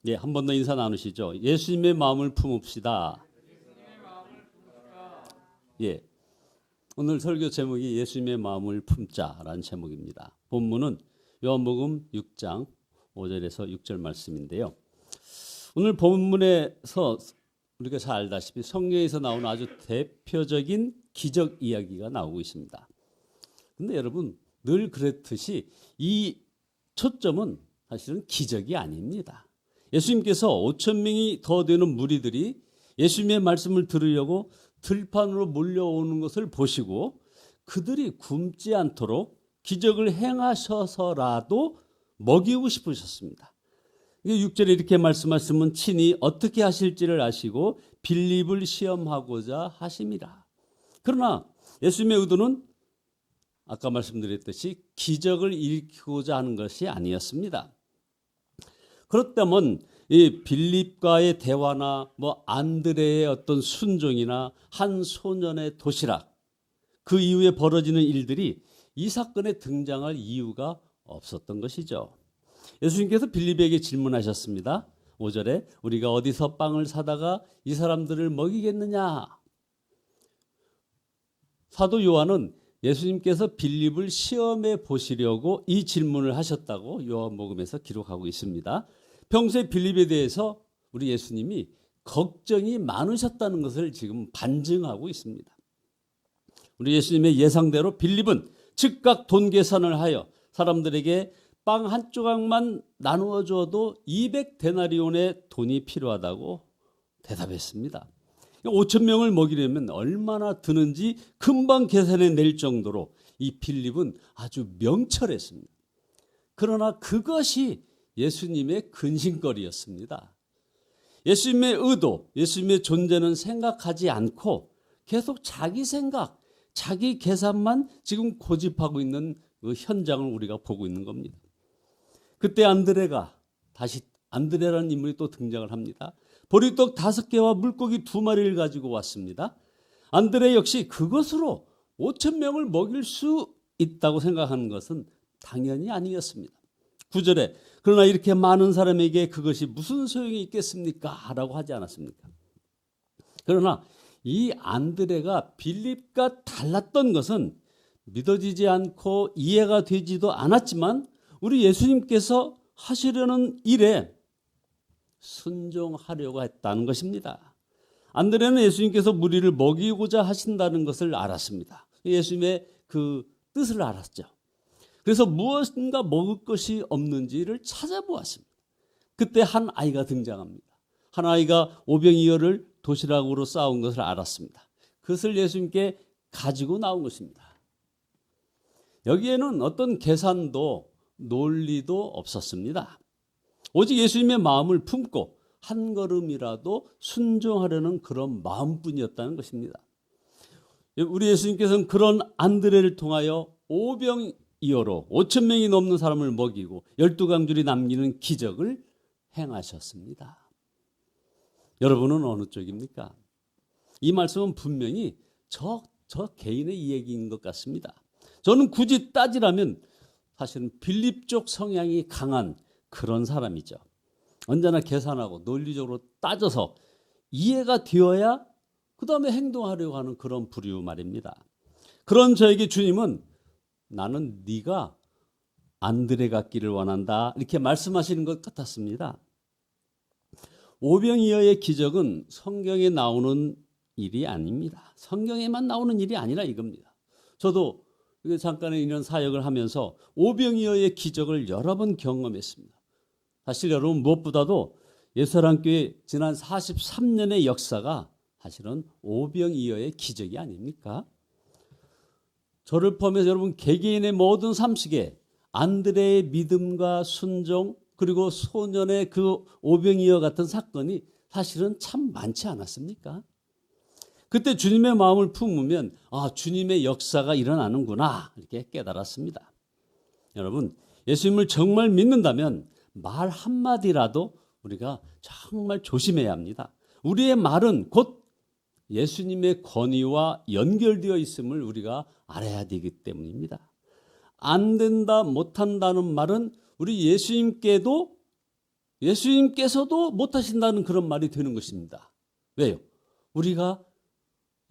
예, 한 번 더 인사 나누시죠. 예수님의 마음을 품읍시다. 예, 오늘 설교 제목이 예수님의 마음을 품자라는 제목입니다. 본문은 요한복음 6장 5절에서 6절 말씀인데요. 오늘 본문에서 우리가 잘 알다시피 성경에서 나오는 아주 대표적인 기적 이야기가 나오고 있습니다. 근데 여러분 늘 그랬듯이 이 초점은 사실은 기적이 아닙니다. 예수님께서 5천 명이 더 되는 무리들이 예수님의 말씀을 들으려고 들판으로 몰려오는 것을 보시고 그들이 굶지 않도록 기적을 행하셔서라도 먹이고 싶으셨습니다. 6절에 이렇게 말씀하시면 친히 어떻게 하실지를 아시고 빌립을 시험하고자 하심이라. 그러나 예수님의 의도는 아까 말씀드렸듯이 기적을 일으키고자 하는 것이 아니었습니다. 그렇다면 이 빌립과의 대화나 안드레의 어떤 순종이나 한 소년의 도시락, 그 이후에 벌어지는 일들이 이 사건에 등장할 이유가 없었던 것이죠. 예수님께서 빌립에게 질문하셨습니다. 5절에 우리가 어디서 빵을 사다가 이 사람들을 먹이겠느냐. 사도 요한은 예수님께서 빌립을 시험해 보시려고 이 질문을 하셨다고 요한복음에서 기록하고 있습니다. 평소에 빌립에 대해서 우리 예수님이 걱정이 많으셨다는 것을 지금 반증하고 있습니다. 우리 예수님의 예상대로 빌립은 즉각 돈 계산을 하여 사람들에게 빵 한 조각만 나누어 줘도 200데나리온의 돈이 필요하다고 대답했습니다. 5천 명을 먹이려면 얼마나 드는지 금방 계산해 낼 정도로 이 빌립은 아주 명철했습니다. 그러나 그것이 예수님의 근심거리였습니다. 예수님의 의도, 예수님의 존재는 생각하지 않고 계속 자기 생각, 자기 계산만 지금 고집하고 있는 그 현장을 우리가 보고 있는 겁니다. 그때 안드레가 다시 안드레라는 인물이 또 등장을 합니다. 보리떡 5개와 물고기 2마리를 가지고 왔습니다. 안드레 역시 그것으로 5천 명을 먹일 수 있다고 생각하는 것은 당연히 아니었습니다. 9절에 그러나 이렇게 많은 사람에게 그것이 무슨 소용이 있겠습니까? 라고 하지 않았습니까? 그러나 이 안드레가 빌립과 달랐던 것은 믿어지지 않고 이해가 되지도 않았지만 우리 예수님께서 하시려는 일에 순종하려고 했다는 것입니다. 안드레는 예수님께서 무리를 먹이고자 하신다는 것을 알았습니다. 예수님의 그 뜻을 알았죠. 그래서 무엇인가 먹을 것이 없는지를 찾아보았습니다. 그때 한 아이가 등장합니다. 한 아이가 오병이어를 도시락으로 싸온 것을 알았습니다. 그것을 예수님께 가지고 나온 것입니다. 여기에는 어떤 계산도 논리도 없었습니다. 오직 예수님의 마음을 품고 한 걸음이라도 순종하려는 그런 마음뿐이었다는 것입니다. 우리 예수님께서는 그런 안드레를 통하여 오병이어로 5천 명이 넘는 사람을 먹이고 12강줄이 남기는 기적을 행하셨습니다. 여러분은 어느 쪽입니까? 이 말씀은 분명히 저 개인의 이야기인 것 같습니다. 저는 굳이 따지라면 사실은 빌립 쪽 성향이 강한 그런 사람이죠. 언제나 계산하고 논리적으로 따져서 이해가 되어야 그 다음에 행동하려고 하는 그런 부류 말입니다. 그런 저에게 주님은 나는 네가 안드레 같기를 원한다 이렇게 말씀하시는 것 같았습니다. 오병이어의 기적은 성경에 나오는 일이 아닙니다. 성경에만 나오는 일이 아니라 이겁니다. 저도 잠깐의 이런 사역을 하면서 오병이어의 기적을 여러 번 경험했습니다. 사실 여러분 무엇보다도 예수사랑교회 지난 43년의 역사가 사실은 오병이어의 기적이 아닙니까? 저를 포함해서 여러분 개개인의 모든 삶 속에 안드레의 믿음과 순종 그리고 소년의 그 오병이어 같은 사건이 사실은 참 많지 않았습니까? 그때 주님의 마음을 품으면 주님의 역사가 일어나는구나 이렇게 깨달았습니다. 여러분 예수님을 정말 믿는다면 말 한마디라도 우리가 정말 조심해야 합니다. 우리의 말은 곧 예수님의 권위와 연결되어 있음을 우리가 알아야 되기 때문입니다. 안 된다 못한다는 말은 우리 예수님께도 예수님께서도 못하신다는 그런 말이 되는 것입니다. 왜요? 우리가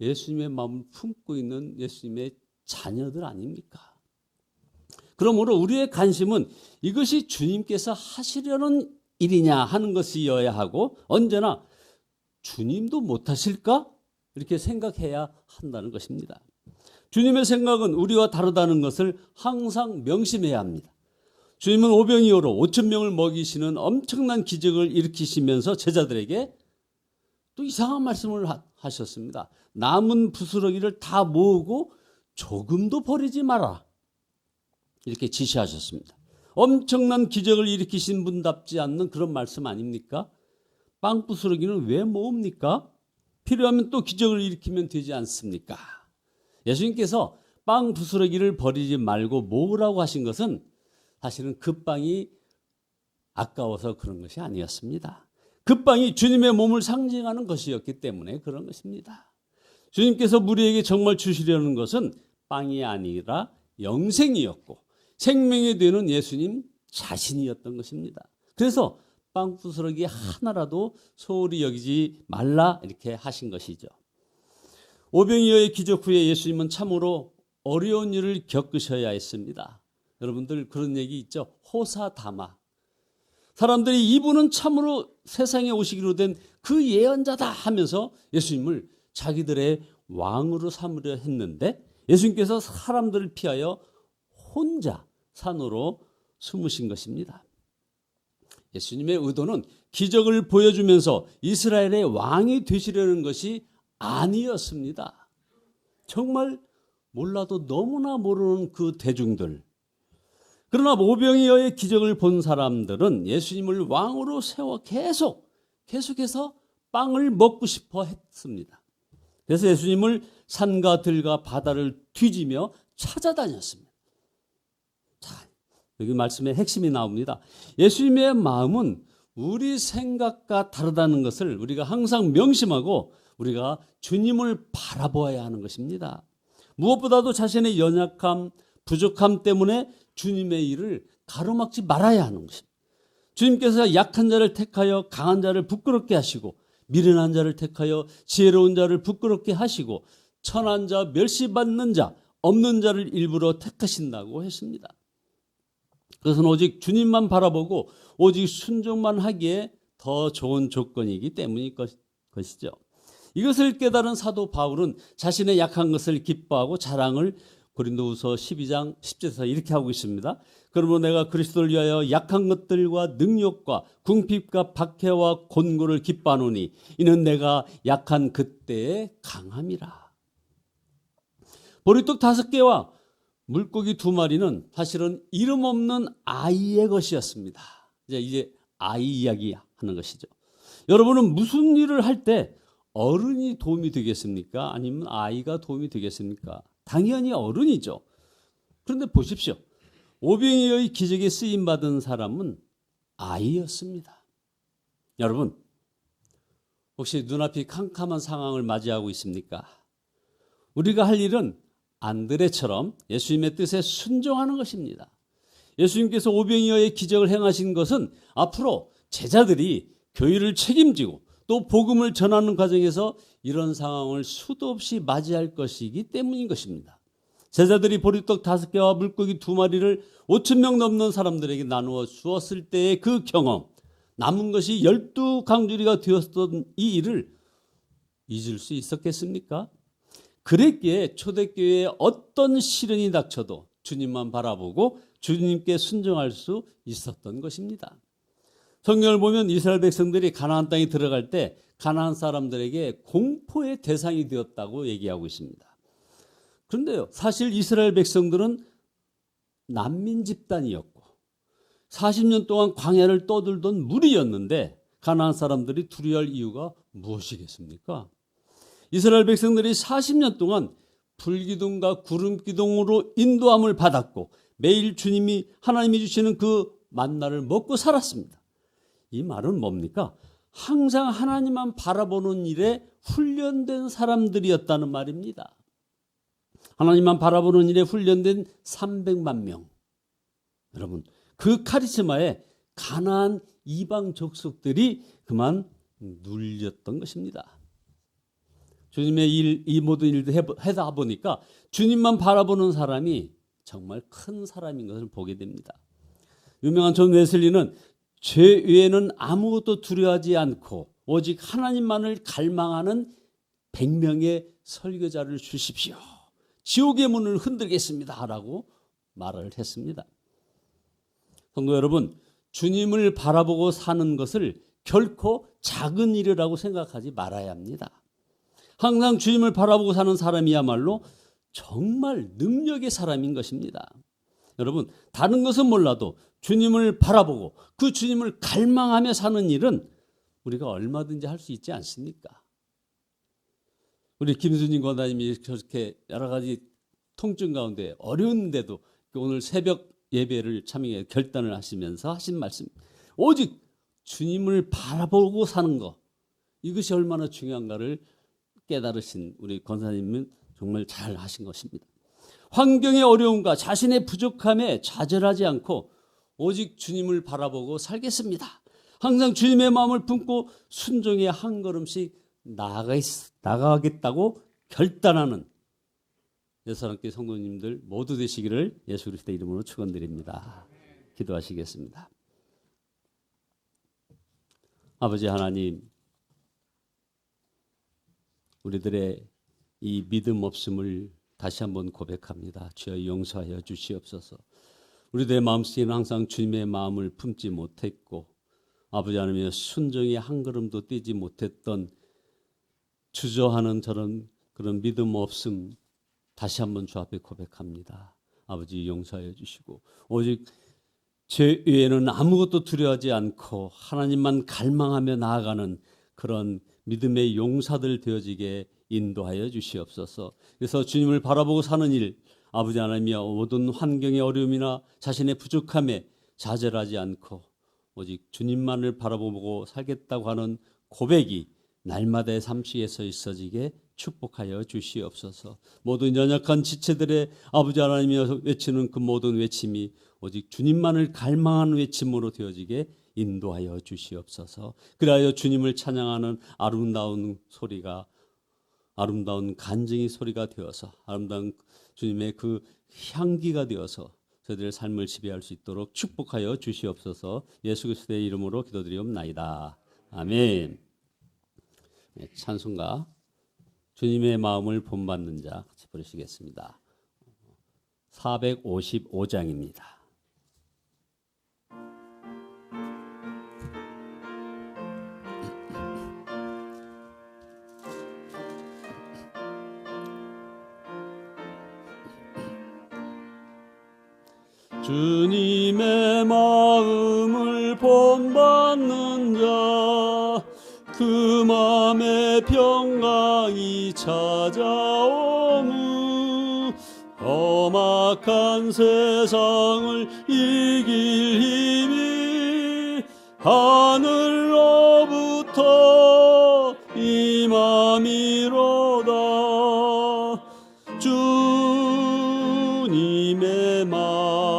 예수님의 마음을 품고 있는 예수님의 자녀들 아닙니까? 그러므로 우리의 관심은 이것이 주님께서 하시려는 일이냐 하는 것이어야 하고, 언제나 주님도 못하실까? 이렇게 생각해야 한다는 것입니다. 주님의 생각은 우리와 다르다는 것을 항상 명심해야 합니다. 주님은 오병이어로 5,000명을 먹이시는 엄청난 기적을 일으키시면서 제자들에게 또 이상한 말씀을 하셨습니다. 남은 부스러기를 다 모으고 조금도 버리지 마라, 이렇게 지시하셨습니다. 엄청난 기적을 일으키신 분답지 않는 그런 말씀 아닙니까? 빵 부스러기는 왜 모읍니까? 필요하면 또 기적을 일으키면 되지 않습니까? 예수님께서 빵 부스러기를 버리지 말고 모으라고 하신 것은 사실은 그 빵이 아까워서 그런 것이 아니었습니다. 그 빵이 주님의 몸을 상징하는 것이었기 때문에 그런 것입니다. 주님께서 우리에게 정말 주시려는 것은 빵이 아니라 영생이었고 생명이 되는 예수님 자신이었던 것입니다. 그래서 빵 부스러기 하나라도 소홀히 여기지 말라, 이렇게 하신 것이죠. 오병이어의 기적 후에 예수님은 참으로 어려운 일을 겪으셔야 했습니다. 여러분들 그런 얘기 있죠? 호사다마. 사람들이 이분은 참으로 세상에 오시기로 된 그 예언자다 하면서 예수님을 자기들의 왕으로 삼으려 했는데, 예수님께서 사람들을 피하여 혼자 산으로 숨으신 것입니다. 예수님의 의도는 기적을 보여주면서 이스라엘의 왕이 되시려는 것이 아니었습니다. 정말 몰라도 너무나 모르는 그 대중들. 그러나 오병이어의 기적을 본 사람들은 예수님을 왕으로 세워 계속해서 빵을 먹고 싶어 했습니다. 그래서 예수님을 산과 들과 바다를 뒤지며 찾아다녔습니다. 자, 여기 말씀의 핵심이 나옵니다. 예수님의 마음은 우리 생각과 다르다는 것을 우리가 항상 명심하고 우리가 주님을 바라보아야 하는 것입니다. 무엇보다도 자신의 연약함, 부족함 때문에 주님의 일을 가로막지 말아야 하는 것입니다. 주님께서 약한 자를 택하여 강한 자를 부끄럽게 하시고, 미련한 자를 택하여 지혜로운 자를 부끄럽게 하시고, 천한 자, 멸시받는 자, 없는 자를 일부러 택하신다고 했습니다. 그것은 오직 주님만 바라보고 오직 순종만 하기에 더 좋은 조건이기 때문일 것이죠. 이것을 깨달은 사도 바울은 자신의 약한 것을 기뻐하고 자랑을 고린도후서 12장 10절에서 이렇게 하고 있습니다. 그러므로 내가 그리스도를 위하여 약한 것들과 능력과 궁핍과 박해와 곤고를 기뻐하노니 이는 내가 약한 그때의 강함이라. 보리떡 5개와 물고기 2마리는 사실은 이름 없는 아이의 것이었습니다. 이제 아이 이야기 하는 것이죠. 여러분은 무슨 일을 할 때 어른이 도움이 되겠습니까? 아니면 아이가 도움이 되겠습니까? 당연히 어른이죠. 그런데 보십시오. 오병이어의 기적에 쓰임받은 사람은 아이였습니다. 여러분, 혹시 눈앞이 캄캄한 상황을 맞이하고 있습니까? 우리가 할 일은 안드레처럼 예수님의 뜻에 순종하는 것입니다. 예수님께서 오병이어의 기적을 행하신 것은 앞으로 제자들이 교회를 책임지고 또 복음을 전하는 과정에서 이런 상황을 수도 없이 맞이할 것이기 때문인 것입니다. 제자들이 보리떡 5개와 물고기 2마리를 5,000명 넘는 사람들에게 나누어 주었을 때의 그 경험, 남은 것이 12강주리가 되었던 이 일을 잊을 수 있었겠습니까? 그랬기에 초대교회에 어떤 시련이 닥쳐도 주님만 바라보고 주님께 순종할 수 있었던 것입니다. 성경을 보면 이스라엘 백성들이 가나안 땅에 들어갈 때 가나안 사람들에게 공포의 대상이 되었다고 얘기하고 있습니다. 그런데요, 사실 이스라엘 백성들은 난민 집단이었고 40년 동안 광야를 떠들던 무리였는데 가나안 사람들이 두려워할 이유가 무엇이겠습니까? 이스라엘 백성들이 40년 동안 불기둥과 구름기둥으로 인도함을 받았고 매일 하나님이 주시는 그 만나를 먹고 살았습니다. 이 말은 뭡니까? 항상 하나님만 바라보는 일에 훈련된 사람들이었다는 말입니다. 하나님만 바라보는 일에 훈련된 300만 명. 여러분, 그 카리스마에 가나안 이방 족속들이 그만 눌렸던 것입니다. 주님의 이 모든 일도 해다 보니까 주님만 바라보는 사람이 정말 큰 사람인 것을 보게 됩니다. 유명한 존 웨슬리는 죄 외에는 아무것도 두려워하지 않고 오직 하나님만을 갈망하는 100명의 설교자를 주십시오. 지옥의 문을 흔들겠습니다. 라고 말을 했습니다. 성도 여러분, 주님을 바라보고 사는 것을 결코 작은 일이라고 생각하지 말아야 합니다. 항상 주님을 바라보고 사는 사람이야말로 정말 능력의 사람인 것입니다. 여러분, 다른 것은 몰라도 주님을 바라보고 그 주님을 갈망하며 사는 일은 우리가 얼마든지 할 수 있지 않습니까? 우리 김순진 권사님이 저렇게 여러 가지 통증 가운데 어려운데도 오늘 새벽 예배를 참여해 결단을 하시면서 하신 말씀, 오직 주님을 바라보고 사는 것, 이것이 얼마나 중요한가를 깨달으신 우리 권사님은 정말 잘 하신 것입니다. 환경의 어려움과 자신의 부족함에 좌절하지 않고 오직 주님을 바라보고 살겠습니다. 항상 주님의 마음을 품고 순종의 한 걸음씩 나가겠다고 결단하는 예수님께 성도님들 모두 되시기를 예수 그리스도의 이름으로 축원드립니다. 기도하시겠습니다. 아버지 하나님, 우리들의 이 믿음 없음을 다시 한번 고백합니다. 주여 용서하여 주시옵소서. 우리들의 마음속에는 항상 주님의 마음을 품지 못했고 아버지 하나님의 순종의 한 걸음도 떼지 못했던 주저하는 그런 믿음 없음 다시 한번 주 앞에 고백합니다. 아버지 용서하여 주시고 오직 죄 외에는 아무것도 두려워하지 않고 하나님만 갈망하며 나아가는 그런 믿음의 용사들 되어지게 인도하여 주시옵소서. 그래서 주님을 바라보고 사는 일, 아버지 하나님이여 모든 환경의 어려움이나 자신의 부족함에 좌절하지 않고 오직 주님만을 바라보고 살겠다고 하는 고백이 날마다의 삶 속에서 있어지게 축복하여 주시옵소서. 모든 연약한 지체들의 아버지 하나님이여 외치는 그 모든 외침이 오직 주님만을 갈망하는 외침으로 되어지게 인도하여 주시옵소서. 그리하여 주님을 찬양하는 아름다운 소리가, 아름다운 간증의 소리가 되어서 아름다운 주님의 그 향기가 되어서 저희들의 삶을 지배할 수 있도록 축복하여 주시옵소서. 예수 그리스도의 이름으로 기도드리옵나이다. 아멘. 네, 찬송가 주님의 마음을 본받는 자 같이 부르시겠습니다. 455장입니다. 주님의 마음을 본받는 자 그 마음에 평강이 찾아오무 험악한 세상을 이길 힘이 하늘로부터 임함이로다. 주님의 마음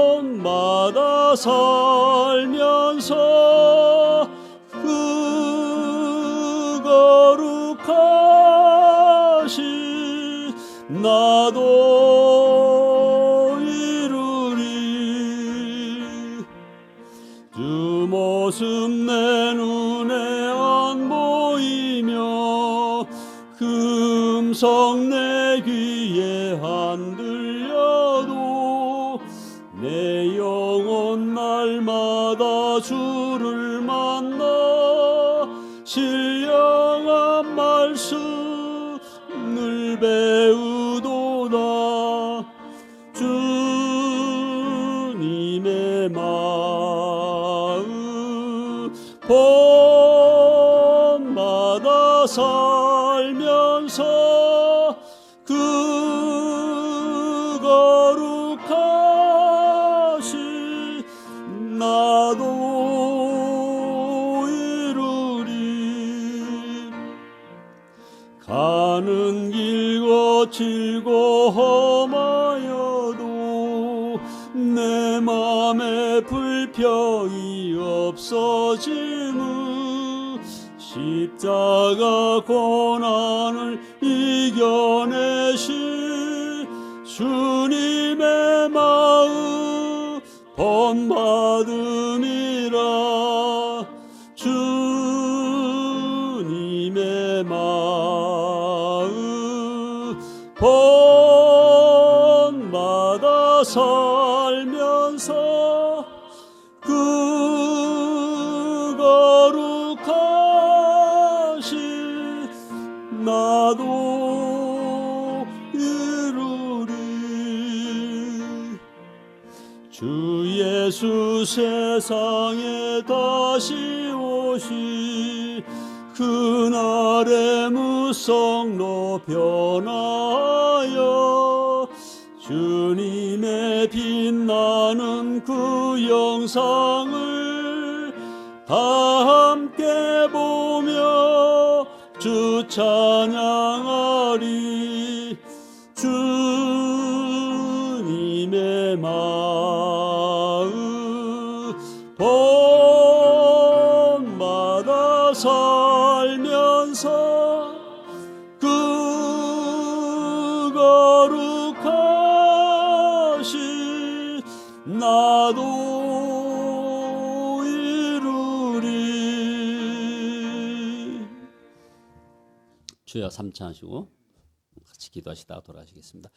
본받아 살면서 그 거룩하신 나도 이루리. 주 모습 내 눈에 안 보이며 그 음성 내 귀에 안 들려도 내 영혼 날마다 주를 만나 신령한 말씀을 배우도다. 주님의 마음 본받아 살면서 그 거룩하신 나도 이루리. 가는 길 거칠고 험하여도 내 맘에 불평이 없어짐은 십자가 고난을 이겨내신 주님의 마음 본받음이라. 주님의 마음 본받아 살면서 그 거룩하신 나도 이루리. 주 예수 세상에 다시 오시 그날의 무성로 변하여 주님의 빛나는 그 영상을 다 함께 보며 주 찬양하리. 주님의 마음 본받아 살면서 그 거룩하신 나도 이루리. 주여 삼창하시고 같이 기도하시다가 돌아가시겠습니다.